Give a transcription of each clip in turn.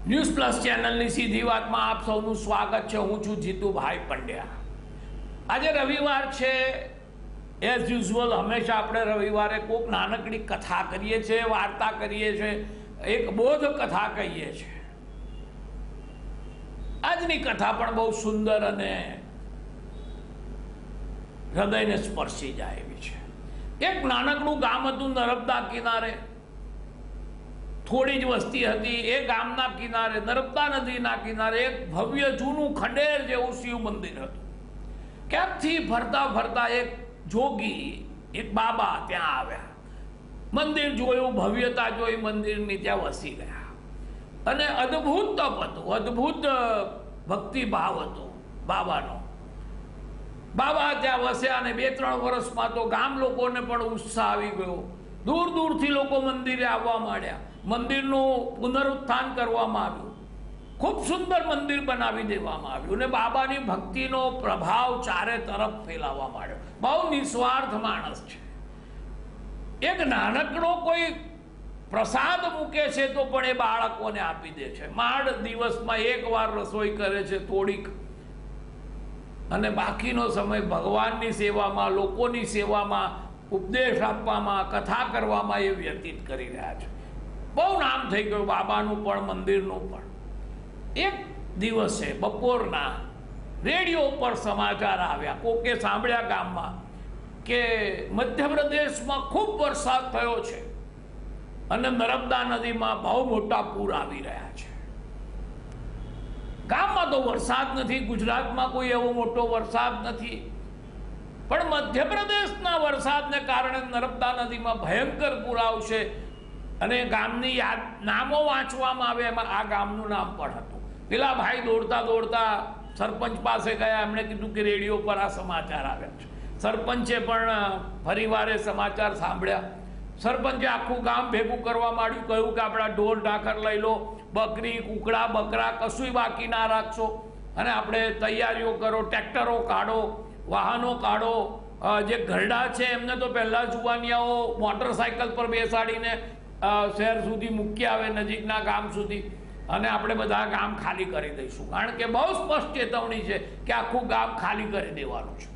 News plus ચેનલની સીધી વાતમાં આપ સૌનું સ્વાગત છે। હું છું જીતુભાઈ પંડ્યા। આજે રવિવાર છે। એઝ યુઝ્યુઅલ હંમેશા આપણે રવિવારે કોઈક નાનકડી કથા કરીએ છીએ, વાર્તા કરીએ છીએ, એક બોધ કથા કહીએ છીએ। આજની કથા પણ બહુ સુંદર અને હૃદયને સ્પર્શી જાય એવી છે। એક નાનકડું ગામ હતું નર્મદા કિનારે, થોડી જ વસ્તી હતી। એ ગામના કિનારે નર્મદા નદીના કિનારે એક ભવ્ય જૂનું ખંડેર જેવું શિવ મંદિર હતું। ક્યાંકથી ફરતા ફરતા એક જોગી, એક બાબા ત્યાં આવ્યા। મંદિર જોયું, ભવ્યતા જોઈ મંદિરની, ત્યાં વસી ગયા અને અદ્ભુત તપ હતું, અદ્ભુત ભક્તિ ભાવ હતો બાબાનો। બાબા ત્યાં વસ્યા અને 2-3 વર્ષમાં તો ગામ લોકોને પણ ઉત્સાહ આવી ગયો। દૂર દૂરથી લોકો મંદિરે આવવા માંડ્યા। મંદિરનું પુનરુત્થાન કરવામાં આવ્યું, ખૂબ સુંદર મંદિર બનાવી દેવામાં આવ્યું અને બાબાની ભક્તિનો પ્રભાવ ચારે તરફ ફેલાવવા માંડ્યો। બહુ નિસ્વાર્થ માણસ છે। એક નાનકડો કોઈ પ્રસાદ મૂકે છે તો પણ એ બાળકોને આપી દે છે। માંડ દિવસમાં એકવાર રસોઈ કરે છે થોડીક, અને બાકીનો સમય ભગવાનની સેવામાં, લોકોની સેવામાં, ઉપદેશ આપવામાં, કથા કરવામાં એ વ્યતીત કરી રહ્યા છે। બહુ નામ થઈ ગયું બાબાનું પણ, મંદિરનું પણ। એક દિવસે બપોરના રેડિયો પર સમાચાર આવ્યા, કોકે સાંભળ્યા ગામમાં કે મધ્યપ્રદેશમાં ખૂબ વરસાદ થયો છે અને નર્મદા નદીમાં બહુ મોટા પૂર આવી રહ્યા છે। ગામમાં તો વરસાદ નથી, ગુજરાતમાં કોઈ એવો મોટો વરસાદ નથી, પણ મધ્યપ્રદેશના વરસાદને કારણે નર્મદા નદીમાં ભયંકર પૂર આવશે। અને ગામની યાદ, નામો વાંચવામાં આવે એમાં આ ગામનું નામ પણ હતું। પેલા ભાઈ દોડતા દોડતા સરપંચ પાસે ગયા, એમણે કીધું કે રેડિયો પર આ સમાચાર આવ્યા છે। સરપંચે પણ ફરીવારે સમાચાર સાંભળ્યા। સરપંચે આખું ગામ ભેગું કરવા માંડ્યું, કહ્યું કે આપણા ઢોર ઢાંખર લઈ લો, બકરી, કુકડા, બકરા કશું બાકી ના રાખશો અને આપણે તૈયારીઓ કરો, ટ્રેક્ટરો કાઢો, વાહનો કાઢો। જે ઘરડા છે એમને તો પહેલાં જુવાનિયાઓ મોટરસાયકલ પર બેસાડીને શહેર સુધી મૂકી આવે, નજીકના ગામ સુધી, અને આપણે બધા ગામ ખાલી કરી દઈશું, કારણ કે બહુ સ્પષ્ટ ચેતવણી છે કે આખું ગામ ખાલી કરી દેવાનું છે।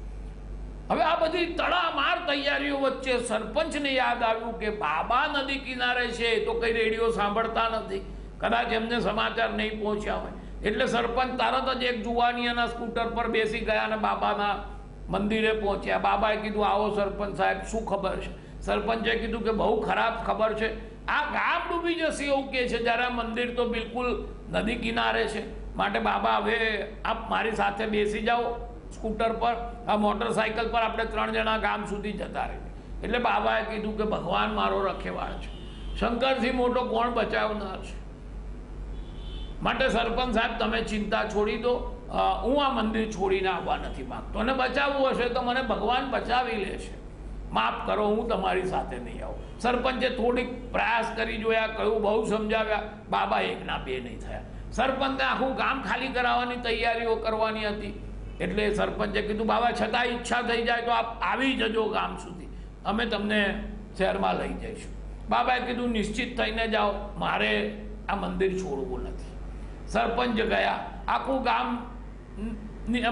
હવે આ બધી તડામાર તૈયારીઓ વચ્ચે સરપંચને યાદ આવ્યું કે બાબા નદી કિનારે છે, તો કઈ રેડિયો સાંભળતા નથી, કદાચ એમને સમાચાર નહીં પહોંચ્યા હોય। એટલે સરપંચ તરત જ એક જુવાનિયાના સ્કૂટર પર બેસી ગયા અને બાબાના મંદિરે પહોંચ્યા। બાબાએ કીધું, આવો સરપંચ સાહેબ, શું ખબર છે? સરપંચે કીધું કે બહુ ખરાબ ખબર છે, આ ગામ ડૂબી જશે એવું કહે છે, જ્યારે આ મંદિર તો બિલકુલ નદી કિનારે છે। માટે બાબા હવે આપ મારી સાથે બેસી જાઓ સ્કૂટર પર, આ મોટરસાયકલ પર આપણે 3 જણા ગામ સુધી જતા રહીએ। એટલે બાબાએ કીધું કે ભગવાન મારો રખેવાળ છે, શંકરથી મોટો કોણ બચાવનાર છે? માટે સરપંચ સાહેબ તમે ચિંતા છોડી દો, હું આ મંદિર છોડીને આવવા નથી માગતો, અને બચાવવું હશે તો મને ભગવાન બચાવી લેશે, માફ કરો, હું તમારી સાથે નહીં આવું। સરપંચે થોડીક પ્રયાસ કરી જોયા, કહ્યું, બહુ સમજાવ્યા, બાબા 1 ના 2 નહીં થયા। સરપંચને આખું ગામ ખાલી કરાવવાની તૈયારીઓ કરવાની હતી, એટલે સરપંચે કીધું, બાબા છતાં ઈચ્છા થઈ જાય તો આપ આવી જજો ગામ સુધી, અમે તમને શહેરમાં લઈ જઈશું। બાબાએ કીધું, નિશ્ચિત થઈને જાઓ, મારે આ મંદિર છોડવું નથી। સરપંચ ગયા, આખું ગામ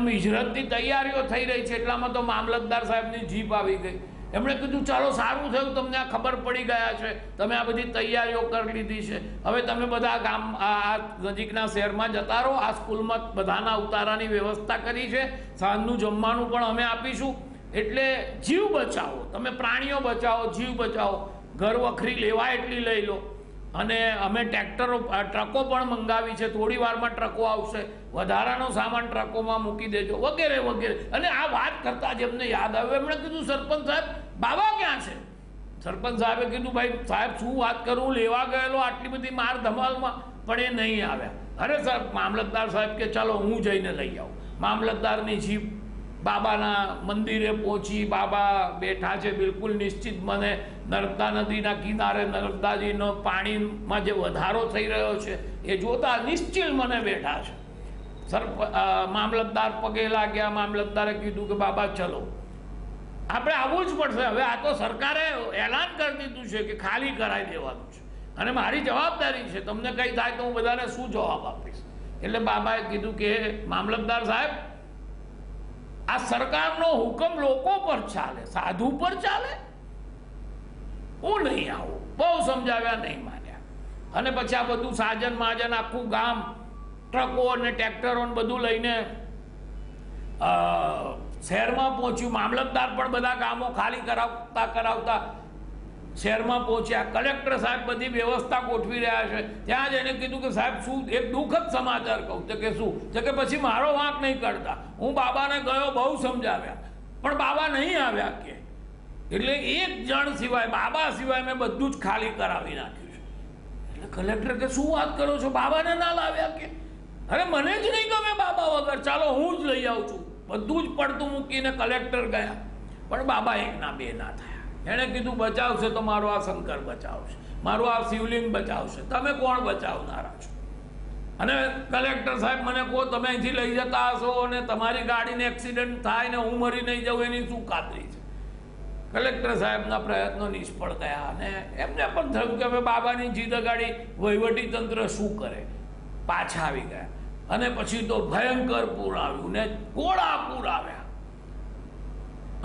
હિજરતની તૈયારીઓ થઈ રહી છે, એટલામાં તો મામલતદાર સાહેબની જીપ આવી ગઈ। એમણે કીધું, ચાલો સારું થયું, તમને આ ખબર પડી ગયા છે, તમે આ બધી તૈયારીઓ કરી લીધી છે, હવે તમે બધા ગામ આ નજીકના શહેરમાં જતા રહો, આ સ્કૂલમાં બધાના ઉતારાની વ્યવસ્થા કરી છે, સાંજનું જમવાનું પણ અમે આપીશું, એટલે જીવ બચાવો, તમે પ્રાણીઓ બચાવો, જીવ બચાવો, ઘર વખરી લેવા એટલી લઈ લો, અને અમે ટ્રકો પણ મંગાવી છે, થોડી વારમાં ટ્રકો આવશે, વધારાનો સામાન ટ્રકોમાં મૂકી દેજો, વગેરે વગેરે। અને આ વાત કરતાં જ એમને યાદ આવ્યું, એમણે કીધું, સરપંચ સાહેબ, બાબા ક્યાં છે? સરપંચ સાહેબે કીધું, ભાઈ સાહેબ શું વાત કરું, લેવા ગયેલો આટલી બધી માર ધમાલમાં, પણ એ નહીં આવ્યા। અરે સર, મામલતદાર સાહેબ કે ચાલો હું જઈને લઈ આવું। મામલતદારની જીપ બાબાના મંદિરે પહોંચી, બાબા બેઠા છે બિલકુલ નિશ્ચિત મને, નર્મદા નદીના કિનારે નર્મદાજીનો પાણીમાં જે વધારો થઈ રહ્યો છે એ જોતા નિશ્ચિલ મને બેઠા છે। મામલતદાર પગે લાગ્યા। મામલતદારે કીધું કે બાબા ચલો, આપણે આવવું જ પડશે, હવે આ તો સરકારે એલાન કરી દીધું છે કે ખાલી કરાવી દેવાનું છે, અને મારી જવાબદારી છે, તમને કંઈ થાય તો હું બધાને શું જવાબ આપીશ. એટલે બાબાએ કીધું કે મામલતદાર સાહેબ, આ સરકારનો હુકમ લોકો પર ચાલે, સાધુ પર ચાલે? હું નહીં આવું. બહુ સમજાવ્યા, નહીં માન્યા. અને પછી આ બધું સાજન માજન આખું ગામ ટ્રકો અને ટ્રેક્ટરો ને બધું લઈને શહેરમાં પહોંચ્યું. મામલતદાર પણ બધા ગામો ખાલી કરાવતા શહેરમાં પહોંચ્યા. કલેક્ટર સાહેબ બધી વ્યવસ્થા ગોઠવી રહ્યા છે. ત્યાં જ એને કીધું કે સાહેબ શું એક દુઃખદ સમાચાર કહું. તો કે શું? તો કે પછી મારો વાંક નહીં કરતા. હું બાબાને ગયો, બહુ સમજાવ્યા, પણ બાબા નહીં આવ્યા કે. એટલે એક જણ સિવાય, બાબા સિવાય મેં બધું જ ખાલી કરાવી નાખ્યું છે. એટલે કલેક્ટર કે શું વાત કરો છો, બાબાને ના લાવ્યા કે? અરે મને જ નહીં ગમે બાબા વગર, ચાલો હું જ લઈ આવું છું. બધું જ પડતું મૂકીને કલેક્ટર ગયા, પણ બાબા એકના બે ના થયા. એણે કીધું બચાવશે તો મારો આ શંકર બચાવશે, મારું આ શિવલિંગ બચાવશે, તમે કોણ બચાવનારા છો? અને કલેક્ટર સાહેબ મને કહો, તમે અહીંથી લઈ જતા હશો અને તમારી ગાડીને એક્સિડન્ટ થાય ને હું મરી નહીં જાઉં, એની શું ખાતરી છે? કલેક્ટર સાહેબના પ્રયત્નો નિષ્ફળ ગયા અને એમને પણ થયું કે હવે બાબાની જીદ ગાડી વહીવટી તંત્ર શું કરે. પાછા આવી ગયા અને પછી તો ભયંકર પૂર આવ્યું ને ગોળા પૂર આવ્યા.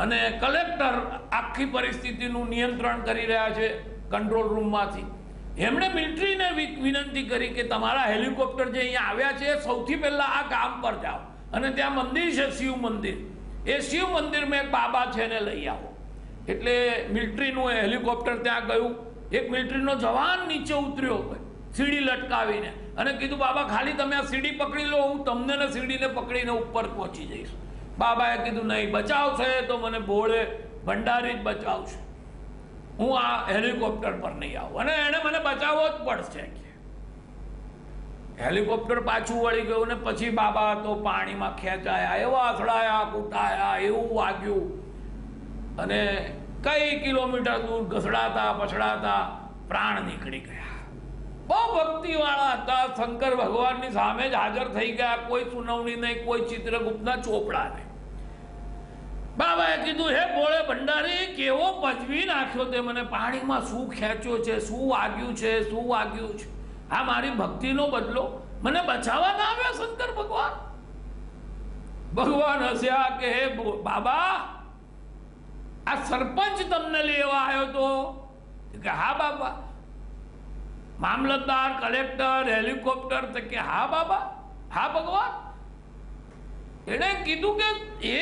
અને કલેક્ટર આખી પરિસ્થિતિનું નિયંત્રણ કરી રહ્યા છે કંટ્રોલ રૂમમાંથી. એમણે મિલિટરીને વિનંતી કરી કે તમારા હેલિકોપ્ટર જે અહીંયા આવ્યા છે સૌથી પહેલા આ ગામ પર જાઓ અને ત્યાં મંદિર છે, શિવ મંદિર, એ શિવ મંદિરમાં એક બાબા છે એને લઈ આવો. એટલે મિલિટરીનું હેલિકોપ્ટર ત્યાં ગયું. એક મિલિટરીનો જવાન નીચે ઉતર્યો સીડી લટકાવીને અને કીધું બાબા ખાલી તમે આ સીડી પકડી લો, હું તમને ને સીડીને પકડીને ઉપર પહોંચી જઈશ. બાબાએ કીધું નહીં, બચાવશે તો મને ભોળે ભંડારી જ બચાવશે, હું આ હેલિકોપ્ટર પર નહીં આવું. અને એને મને બચાવવો જ પડશે કે. હેલિકોપ્ટર પાછું વળી ગયું ને પછી બાબા તો પાણીમાં ખેંચાયા, એવા અથડાયા કૂટાયા, એવું વાગ્યું અને કઈ કિલોમીટર દૂર ઘસડાતા પછડાતા પ્રાણ નીકળી ગયા. બહુ ભક્તિવાળા હતા, શંકર ભગવાનની સામે જ હાજર થઈ ગયા. કોઈ સુનાવણી નહીં, કોઈ ચિત્રગુપ્તના ચોપડા નહીં. બાબાએ કીધું હે ભોળે ભંડારી, કેવો પજવી નાખ્યો તે મને, પાણીમાં શું ખેંચ્યો છે, શું વાગ્યું છે, શું વાગ્યું છે? આ મારી ભક્તિનો બદલો, મને બચાવવા ના આવ્યા શંકર ભગવાન? ભગવાન હસ્યા કે હે બાબા, આ સરપંચ તમને લેવા આવ્યો તો? કે હા બાબા. મામલતદાર, કલેક્ટર, હેલિકોપ્ટર? તો કે હા બાબા, હા ભગવાન. એણે કીધું કે એ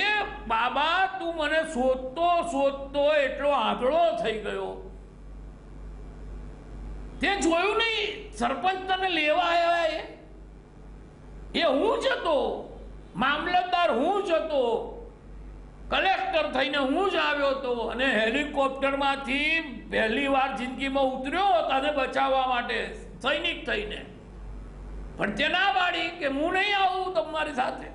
બાબા તું મને શોધતો શોધતો એટલો આંધળો થઈ ગયો, તે જોયું નહીં સરપંચ તને લેવા આવ્યા એ હું જ હતો, મામલતદાર હું જ હતો, કલેક્ટર થઈને હું જ આવ્યો હતો અને હેલિકોપ્ટરમાંથી પહેલી વાર જિંદગીમાં ઉતર્યો તને બચાવવા માટે સૈનિક થઈને. પણ તે ના પાડી કે હું નહીં આવું તમારી સાથે.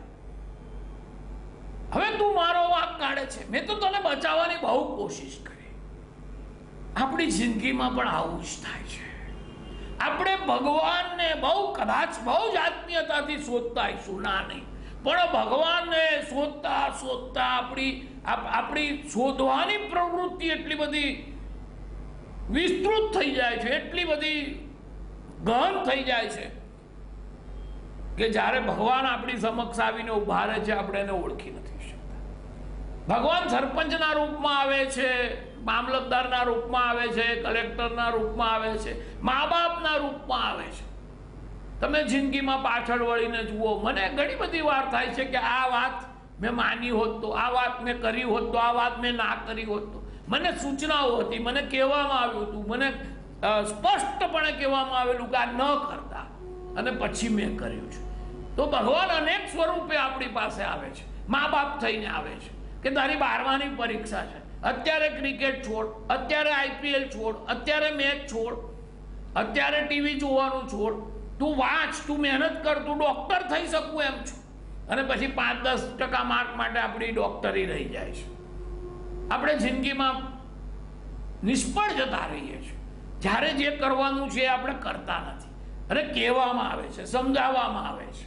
હવે તું મારો વાંક કાઢે છે. મેં તો તને બચાવવાની બહુ કોશિશ કરી. આપણી જિંદગીમાં પણ આવું જ થાય છે. આપણે ભગવાનને કદાચ બહુ જ આત્મીયતાથી શોધતા આવીશું, ના નહીં, પણ ભગવાનને શોધતા શોધતા આપણી શોધવાની પ્રવૃત્તિ એટલી બધી વિસ્તૃત થઈ જાય છે, એટલી બધી ગહન થઈ જાય છે કે જ્યારે ભગવાન આપણી સમક્ષ આવીને ઉભા રહે છે આપણે એને ઓળખી નથી શકતા. ભગવાન સરપંચના રૂપમાં આવે છે, મામલતદારના રૂપમાં આવે છે, કલેક્ટરના રૂપમાં આવે છે, મા બાપના રૂપમાં આવે છે. તમે જિંદગીમાં પાછળ વળીને જુઓ. મને ઘણી બધી વાર થાય છે કે આ વાત મેં માની હોત તો, આ વાત મેં કરી હોત તો, આ વાત મેં ના કરી હોત તો. મને સૂચનાઓ હતી, મને કહેવામાં આવ્યું હતું, મને સ્પષ્ટપણે કહેવામાં આવેલું કે આ ન કરતા, અને પછી મેં કર્યું છે. તો ભગવાન અનેક સ્વરૂપે આપણી પાસે આવે છે. મા બાપ થઈને આવે છે કે તારી 12માની પરીક્ષા છે, અત્યારે ક્રિકેટ છોડ, અત્યારે IPL છોડ, અત્યારે મેચ છોડ, અત્યારે ટીવી જોવાનું છોડ, તું વાંચ, તું મહેનત કર, તું ડોક્ટર થઈ શકું એમ છું. અને પછી 5-10% માર્ક માટે આપણી ડોક્ટરી રહી જાય છે. આપણે જિંદગીમાં નિષ્ફળ જતા રહીએ છીએ. જ્યારે જે કરવાનું છે એ આપણે કરતા નથી. અને કહેવામાં આવે છે, સમજાવવામાં આવે છે,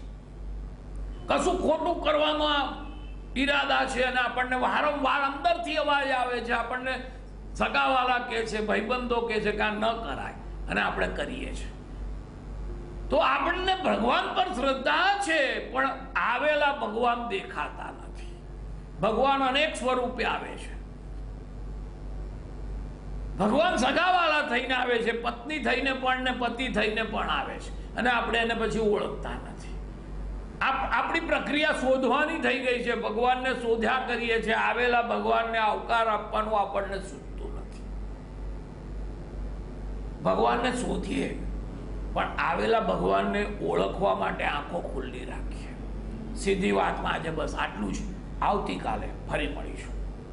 કશું ખોટું કરવાનો ઈરાદા છે અને આપણને વારંવાર અંદરથી અવાજ આવે છે, આપણને સગાવાલા કહે છે, ભાઈબંધો કહે છે કે આ ન કરાય, અને આપણે કરીએ છીએ. તો આપણને ભગવાન પર શ્રદ્ધા છે, પણ આવેલા ભગવાન દેખાતા નથી. ભગવાન અનેક સ્વરૂપે આવે છે. ભગવાન સગાવાલા થઈને આવે છે, પત્ની થઈને પણ ને પતિ થઈને પણ આવે છે, અને આપણે એને પછી ઓળખતા નથી. આપણી પ્રક્રિયા શોધવાની થઈ ગઈ છે. ભગવાનને શોધ્યા કરીએ છીએ, આવેલા ભગવાનને આવકાર આપવાનું આપણને સૂચતું નથી. ભગવાનને શોધીએ, પણ આવેલા ભગવાનને ઓળખવા માટે આંખો ખુલ્લી રાખીએ. સીધી વાતમાં આજે બસ આટલું જ. આવતીકાલે ફરી મળીશું.